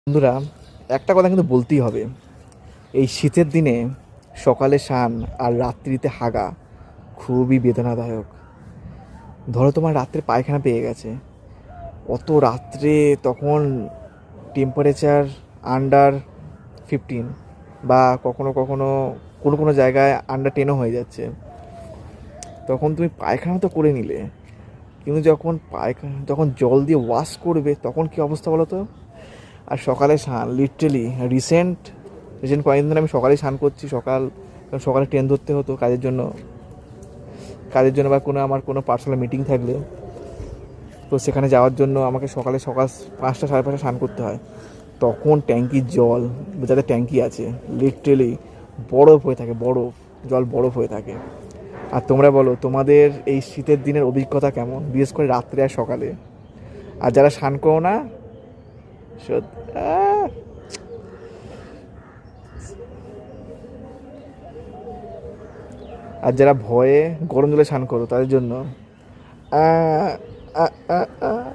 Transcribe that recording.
বন্ধুরা, একটা কথা কিন্তু বলতেই হবে, এই শীতের দিনে সকালে স্নান আর রাত্রিতে হাগা খুবই বেদনাদায়ক। ধরো তোমার রাত্রে পায়খানা পেয়ে গেছে, অত রাত্রে তখন টেম্পারেচার আন্ডার 15 বা কখনো কখনো কোনো কোনো জায়গায় আন্ডার 10ও হয়ে যাচ্ছে। তখন তুমি পায়খানা তো করে নিলে, কিন্তু যখন জল দিয়ে ওয়াশ করবে তখন কী অবস্থা বলো তো। আর সকালে স্নান লিটারেলি রিসেন্ট রিসেন্ট কয়েকদিন ধরে আমি সকালেই স্নান করছি। সকালে ট্রেন ধরতে হতো কাজের জন্য বা আমার কোনো পার্সোনাল মিটিং থাকলে, তো সেখানে যাওয়ার জন্য আমাকে সকাল 5টা সাড়ে 5টা স্নান করতে হয়। তখন ট্যাঙ্কির জল, যাদের ট্যাঙ্কি আছে, লিটারেলি বরফ হয়ে থাকে, বরফ হয়ে থাকে। আর তোমরা বলো, তোমাদের এই শীতের দিনের অভিজ্ঞতা কেমন, বিশেষ করে রাত্রে আর সকালে? আর যারা স্নান করো না, আর যারা ভয়ে গরম জলে স্নান করো তাদের জন্য আহ, আহ, আহ, আহ।